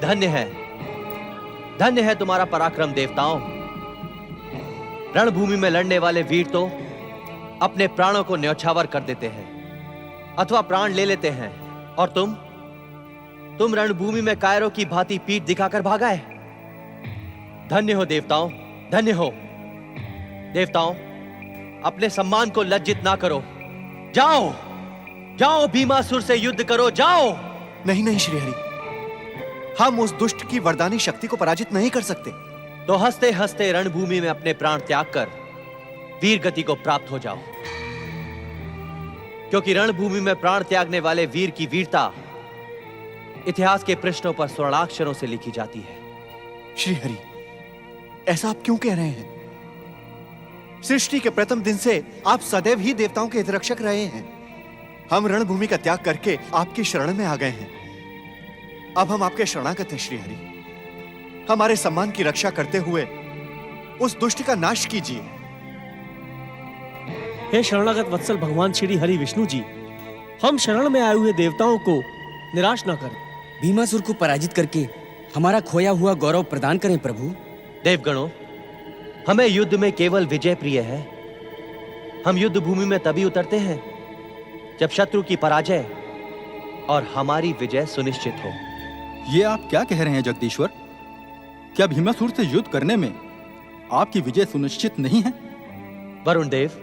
धन्य है तुम्हारा पराक्रम देवताओं। रणभूमि में लड़ने वाले वीर तो अपने प्राणों को न्यौछावर कर देते हैं अथवा प्राण ले लेते हैं, और तुम रणभूमि में कायरों की भांति पीठ दिखाकर भागाए। धन्य हो देवताओं, धन्य हो। देवताओं, अपने सम्मान को लज्जित ना करो। जाओ जाओ, भीमासुर से युद्ध करो, जाओ। नहीं नहीं श्रीहरि, हम उस दुष्ट की वरदानी शक्ति को पराजित नहीं कर सकते। तो हंसते हंसते रणभूमि में अपने प्राण त्याग कर वीर गति को प्राप्त हो जाओ, क्योंकि रणभूमि में प्राण त्यागने वाले वीर की वीरता इतिहास के पृष्ठों पर स्वर्णाक्षरों से लिखी जाती है। श्रीहरि, ऐसा आप क्यों कह रहे हैं? सृष्टि के प्रथम दिन से आप सदैव ही देवताओं के हितरक्षक रहे हैं। हम रणभूमि का त्याग करके आपकी शरण में आ गए हैं। अब हम आपके शरणागत हैं श्रीहरि। हमारे सम्मान की रक्षा करते हुए उस दुष्ट का नाश कीजिए। हे शरणागत वत्सल भगवान श्री हरि विष्णु जी, हम शरण में आए हुए देवताओं को निराश न करें। भीमासुर को पराजित करके हमारा खोया हुआ गौरव प्रदान करें प्रभु। देवगणों, हमें युद्ध में केवल विजय प्रिय है। हम युद्ध भूमि में तभी उतरते हैं जब शत्रु की पराजय और हमारी विजय सुनिश्चित हो। ये आप क्या कह रहे हैं जगदीश्वर? क्या भीमासुर से युद्ध करने में आपकी विजय सुनिश्चित नहीं है? वरुण देव,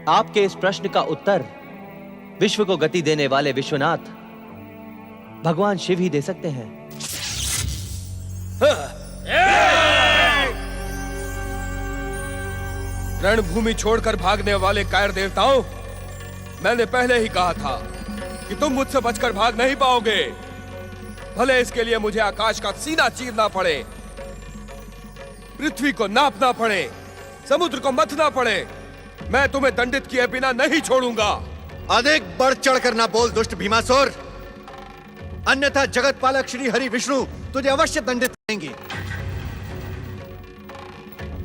आपके इस प्रश्न का उत्तर विश्व को गति देने वाले विश्वनाथ भगवान शिव ही दे सकते हैं। रणभूमि छोड़कर भागने वाले कायर देवताओं, मैंने पहले ही कहा था कि तुम मुझसे बचकर भाग नहीं पाओगे। भले इसके लिए मुझे आकाश का सीना चीरना पड़े, पृथ्वी को नापना पड़े, समुद्र को मथना पड़े, मैं तुम्हें दंडित किए बिना नहीं छोड़ूंगा। अधिक बढ़ चढ़ कर ना बोल दुष्ट भीमासुर, अन्यथा जगत पालक श्री हरि विष्णु तुझे अवश्य दंडित करेंगे।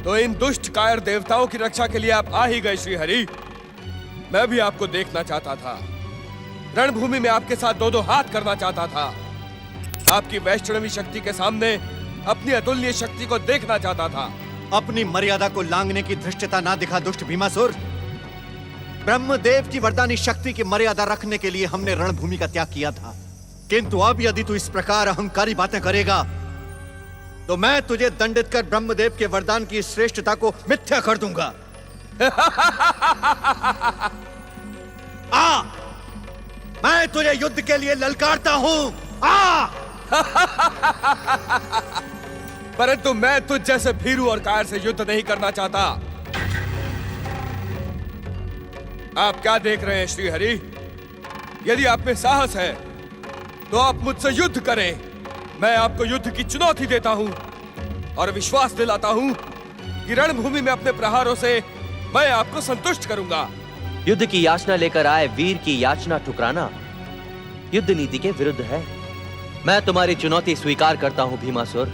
तो इन दुष्ट कायर देवताओं की रक्षा के लिए आप आ ही गए श्री हरि। मैं भी आपको देखना चाहता था, रणभूमि में आपके साथ दो दो हाथ करना चाहता था, आपकी वैष्णवी शक्ति के सामने अपनी अतुल्य शक्ति को देखना चाहता था। अपनी मर्यादा को लांघने की धृष्टता ना दिखा दुष्ट भीमासुर। ब्रह्मदेव की वरदानी शक्ति की मर्यादा रखने के लिए हमने रणभूमि का त्याग किया था, किंतु अब यदि तू इस प्रकार अहंकारी बातें करेगा तो मैं तुझे दंडित कर ब्रह्मदेव के वरदान की श्रेष्ठता को मिथ्या कर दूंगा। आ, मैं तुझे युद्ध के लिए ललकारता हूं। आ! परंतु मैं तुझ जैसे भीरू और कायर से युद्ध नहीं करना चाहता। आप क्या देख रहे हैं श्री हरि? यदि आप में साहस है तो आप मुझसे युद्ध करें। मैं आपको युद्ध की चुनौती देता हूं और विश्वास दिलाता हूं कि रणभूमि में अपने प्रहारों से मैं आपको संतुष्ट करूंगा। युद्ध की याचना लेकर आए वीर की याचना ठुकराना युद्ध नीति के विरुद्ध है। मैं तुम्हारी चुनौती स्वीकार करता हूं भीमासुर।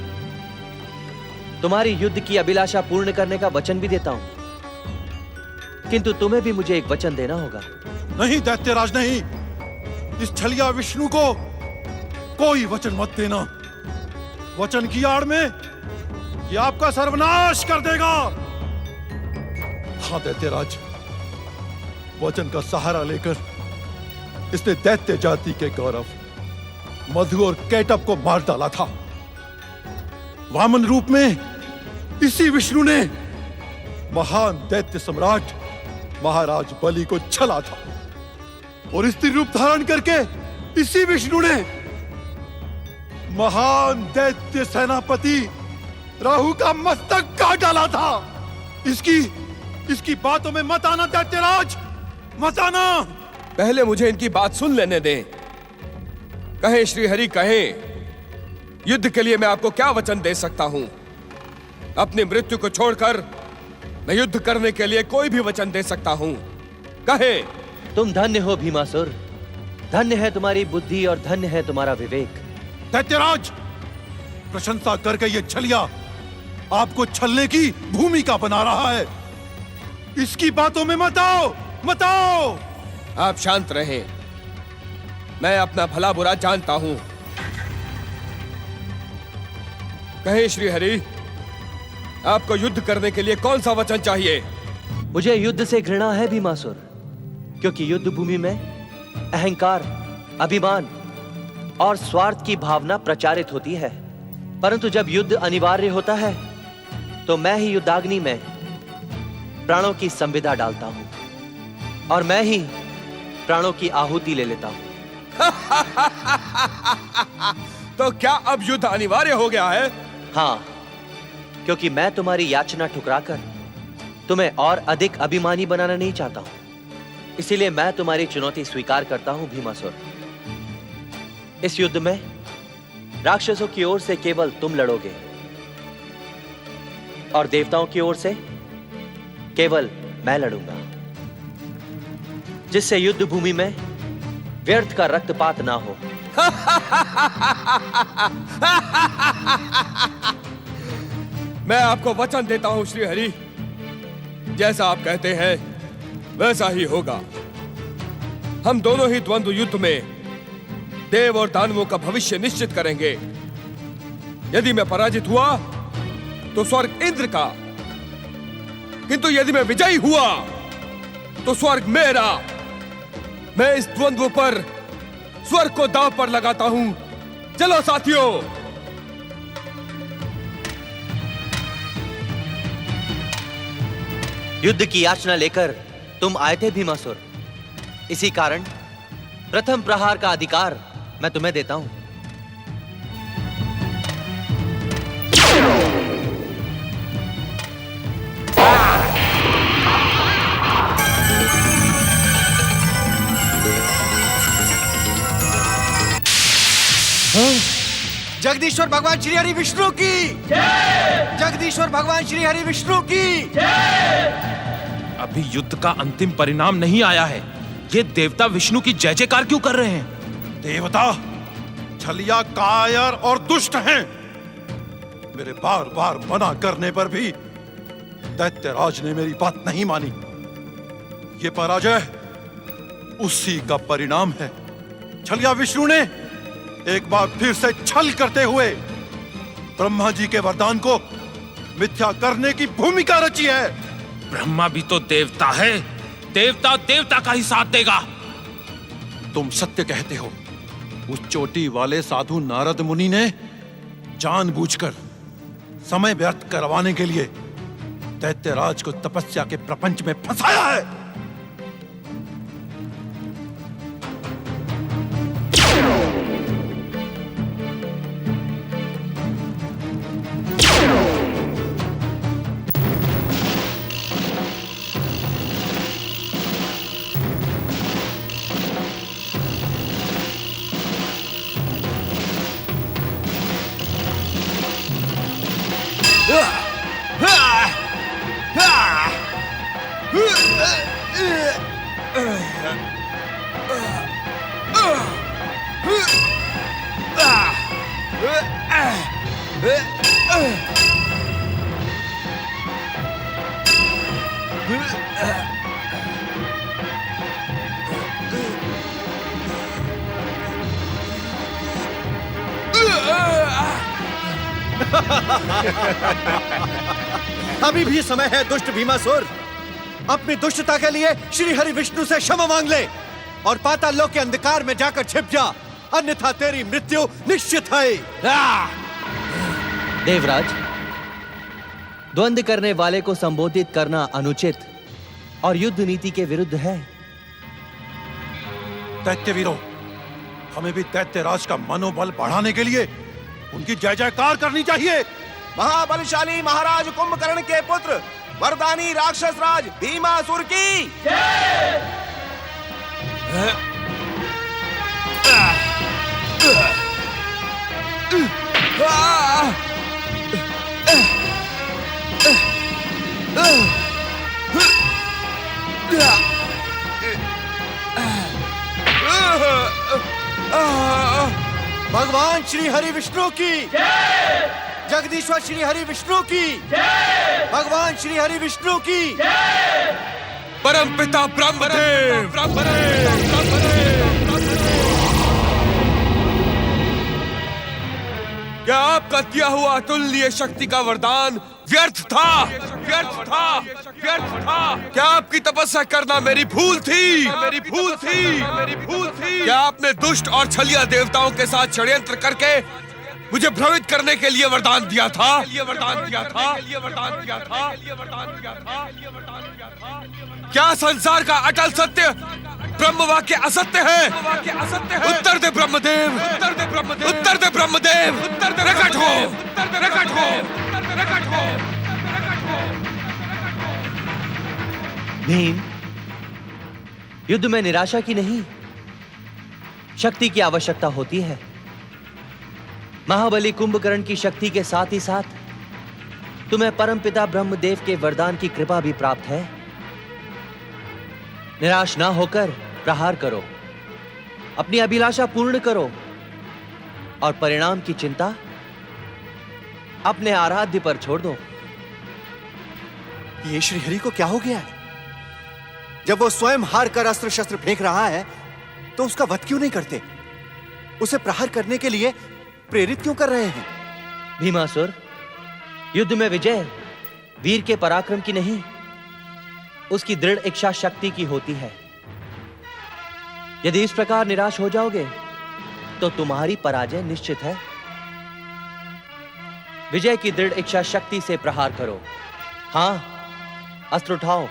तुम्हारी युद्ध की अभिलाषा पूर्ण करने का वचन भी देता हूं, किंतु तुम्हें भी मुझे एक वचन देना होगा। नहीं दैत्यराज, नहीं। इस छलिया विष्णु को कोई वचन मत देना। वचन की आड़ में ये आपका सर्वनाश कर देगा। हाँ दैत्यराज, वचन का सहारा लेकर इसने दैत्य जाति के गौरव मधु और कैटब को मार डाला था। वामन रूप में इसी विष्णु ने महान दैत्य सम्राट महाराज बलि को छला था, और स्त्री रूप धारण करके इसी विष्णु ने महान दैत्य सेनापति राहु का मस्तक काट डाला था। इसकी बातों में मत आना दैत्यराज, मत आना। पहले मुझे इनकी बात सुन लेने दें। कहें श्री हरि, कहें युद्ध के लिए मैं आपको क्या वचन दे सकता हूं? अपनी मृत्यु को छोड़कर मैं युद्ध करने के लिए कोई भी वचन दे सकता हूं। कहें। तुम धन्य हो भीमासुर, धन्य है तुम्हारी बुद्धि और धन्य है तुम्हारा विवेक। दैत्यराज, प्रशंसा करके ये छलिया आपको छलने की भूमिका बना रहा है। इसकी बातों में मत आओ, मत आओ। आप शांत रहें, मैं अपना भला बुरा जानता हूं। कहे श्री हरि, आपको युद्ध करने के लिए कौन सा वचन चाहिए? मुझे युद्ध से घृणा है भीमासुर, क्योंकि युद्ध भूमि में अहंकार, अभिमान और स्वार्थ की भावना प्रचारित होती है। परंतु जब युद्ध अनिवार्य होता है तो मैं ही युद्धाग्नि में प्राणों की संविदा डालता हूं और मैं ही प्राणों की आहुति ले लेता हूं। तो क्या अब युद्ध अनिवार्य हो गया है? हाँ, क्योंकि मैं तुम्हारी याचना ठुकराकर तुम्हें और अधिक अभिमानी बनाना नहीं चाहता हूं। इसीलिए मैं तुम्हारी चुनौती स्वीकार करता हूं भीमासुर। इस युद्ध में राक्षसों की ओर से केवल तुम लड़ोगे और देवताओं की ओर से केवल मैं लड़ूंगा, जिससे युद्ध भूमि में व्यर्थ का रक्तपात ना हो। मैं आपको वचन देता हूं श्री हरि, जैसा आप कहते हैं वैसा ही होगा। हम दोनों ही द्वंद्व युद्ध में देव और दानवों का भविष्य निश्चित करेंगे। यदि मैं पराजित हुआ तो स्वर्ग इंद्र का, किंतु यदि मैं विजयी हुआ तो स्वर्ग मेरा। मैं इस द्वंद्व पर स्वर्ग को दांव पर लगाता हूं। चलो साथियों। युद्ध की याचना लेकर तुम आए थे भीमासुर, इसी कारण प्रथम प्रहार का अधिकार मैं तुम्हें देता हूं। जगदीश्वर भगवान श्री हरि विष्णु की जगदीश्वर भगवान श्री हरि विष्णु की। अभी युद्ध का अंतिम परिणाम नहीं आया है, ये देवता विष्णु की जय जयकार क्यों कर रहे हैं? देवता छलिया, कायर और दुष्ट हैं। मेरे बार बार मना करने पर भी दैत्यराज ने मेरी बात नहीं मानी। ये पराजय उसी का परिणाम है। छलिया विष्णु ने एक बार फिर से छल करते हुए ब्रह्मा जी के वरदान को मिथ्या करने की भूमिका रची है। ब्रह्मा भी तो देवता है, देवता देवता का ही साथ देगा। तुम सत्य कहते हो। उस चोटी वाले साधु नारद मुनि ने जानबूझकर समय व्यर्थ करवाने के लिए दैत्यराज को तपस्या के प्रपंच में फंसाया है। अभी भी समय है दुष्ट भीमासुर, अपनी दुष्टता के लिए श्री हरि विष्णु से क्षमा मांग ले और पाताल लोक के अंधकार में जाकर छिप जा, अन्यथा तेरी मृत्यु निश्चित है। देवराज, द्वंद्व करने वाले को संबोधित करना अनुचित और युद्ध नीति के विरुद्ध है। दैत्यवीरों, हमें भी दैत्यराज का मनोबल बढ़ाने के लिए उनकी जय जयकार करनी चाहिए। महाबलशाली महाराज कुंभकर्ण के पुत्र वरदानी राक्षस राज भीमासुर की भगवान श्री हरि विष्णु की, जगदीश्वर श्री हरि विष्णु की, भगवान श्री हरि विष्णु की, परमपिता ब्रह्मदेव। क्या आपका दिया हुआ अतुल्य शक्ति का वरदान व्यर्थ था? व्यर्थ था, व्यर्थ था। क्या आपकी तपस्या करना मेरी भूल थी? मेरी भूल थी, मेरी भूल थी। क्या आपने दुष्ट और छलिया देवताओं के साथ षड्यंत्र करके मुझे भ्रमित करने के लिए वरदान दिया था? वरदान दिया था, वरदान दिया था, वरदान दिया था। क्या संसार का अटल सत्य ब्रह्म वाक्य असत्य है? उत्तर दे ब्रह्मदेव, उत्तर दे ब्रह्मदेव, उत्तर दे ब्रह्मदेव, उत्तर दे। प्रकट हो, उत्तर दे, प्रकट हो, प्रकट हो। भीम, युद्ध में निराशा की नहीं, शक्ति की आवश्यकता होती है। महाबली कुंभकर्ण की शक्ति के साथ ही साथ तुम्हें परमपिता ब्रह्मदेव के वरदान की कृपा भी प्राप्त है। निराश ना होकर प्रहार करो, अपनी अभिलाषा पूर्ण करो और परिणाम की चिंता अपने आराध्य पर छोड़ दो। ये श्रीहरि को क्या हो गया है? जब वो स्वयं हार कर अस्त्र शस्त्र फेंक रहा है तो उसका वध क्यों नहीं करते? उसे प्रहार करने के लिए प्रेरित क्यों कर रहे हैं? भीमासुर, युद्ध में विजय वीर के पराक्रम की नहीं, उसकी दृढ़ इच्छा शक्ति की होती है। यदि इस प्रकार निराश हो जाओगे तो तुम्हारी पराजय निश्चित है। विजय की दृढ़ इच्छा शक्ति से प्रहार करो। हां, अस्त्र उठाओ।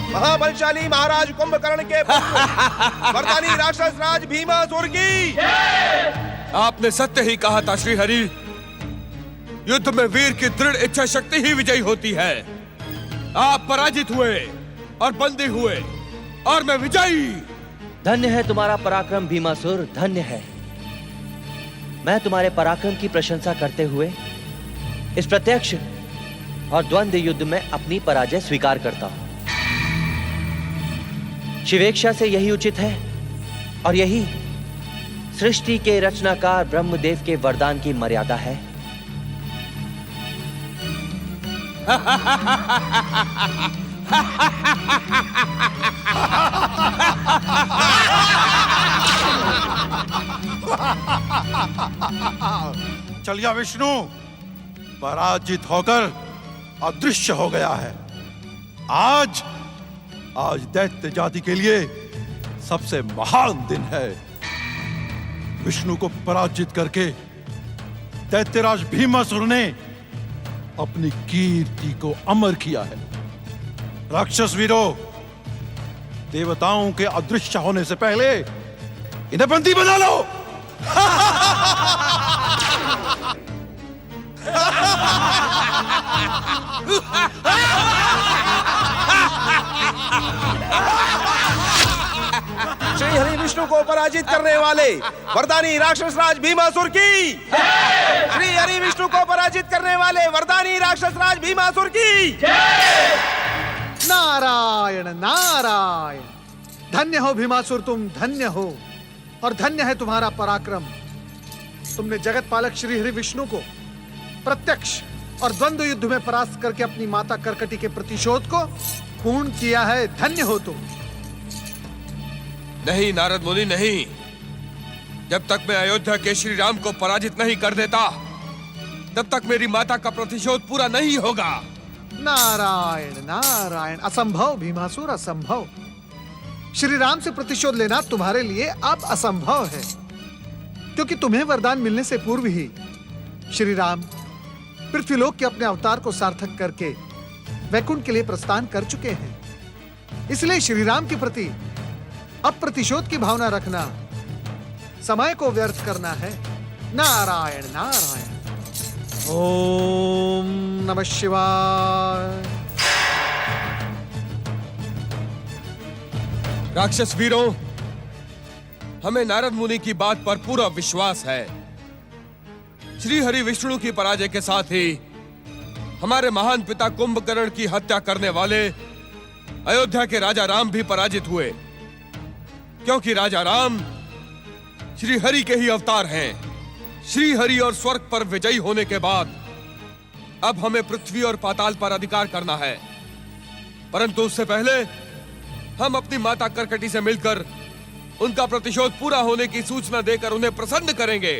महाबलशाली महाराज कुंभकर्ण के वरदानी राक्षस राज भीमासुर की। आपने सत्य ही कहा था श्रीहरि, युद्ध में वीर की दृढ़ इच्छा शक्ति ही विजयी होती है। आप पराजित हुए और बंदी हुए और मैं विजयी। धन्य है तुम्हारा पराक्रम भीमासुर, धन्य है। मैं तुम्हारे पराक्रम की प्रशंसा करते हुए इस प्रत्यक्ष और द्वंद्व युद्ध में अपनी पराजय स्वीकार करता हूं। शिवेक्षा से यही उचित है और यही सृष्टि के रचनाकार ब्रह्मदेव के वरदान की मर्यादा है। चलिया विष्णु पराजित होकर अदृश्य हो गया है। आज दैत्य जाति के लिए सबसे महान दिन है। विष्णु को पराजित करके दैत्यराज भीमासुर ने अपनी कीर्ति को अमर किया है। राक्षस वीरों, देवताओं के अदृश्य होने से पहले इन्हें बंदी बना लो। श्री हरि विष्णु को पराजित करने वाले वरदानी राक्षस राज भीमासुर की। श्री हरि विष्णु को पराजित करने वाले वरदानी राक्षस राज भीमासुर की। नारायण नारायण। धन्य हो भीमासुर, तुम धन्य हो और धन्य है तुम्हारा पराक्रम। तुमने जगत पालक श्री हरि विष्णु को प्रत्यक्ष और द्वंद्व युद्ध में परास्त करके अपनी माता कर्कटी के प्रतिशोध को पूर्ण किया है। धन्य हो तुम। नहीं नारद मुनि, नहीं। जब तक मैं अयोध्या के श्री राम को पराजित नहीं कर देता तब तक मेरी माता का प्रतिशोध पूरा नहीं होगा। नारायण नारायण। असंभव भीमासुर, असंभव। श्री राम से प्रतिशोध लेना तुम्हारे लिए अब असंभव है, क्योंकि तुम्हें वरदान मिलने से पूर्व ही श्री राम पृथ्वीलोक के अपने अवतार को सार्थक करके वैकुंठ के लिए प्रस्थान कर चुके हैं। इसलिए श्री राम के प्रति अब प्रतिशोध की भावना रखना समय को व्यर्थ करना है। नारायण नारायण। ओम नमः शिवाय। राक्षस वीरों, हमें नारद मुनि की बात पर पूरा विश्वास है। श्री हरि विष्णु की पराजय के साथ ही हमारे महान पिता कुंभकर्ण की हत्या करने वाले अयोध्या के राजा राम भी पराजित हुए, क्योंकि राजा राम श्री हरि के ही अवतार हैं। श्री हरि और स्वर्ग पर विजयी होने के बाद अब हमें पृथ्वी और पाताल पर अधिकार करना है, परंतु उससे पहले हम अपनी माता करकटी से मिलकर उनका प्रतिशोध पूरा होने की सूचना देकर उन्हें प्रसन्न करेंगे।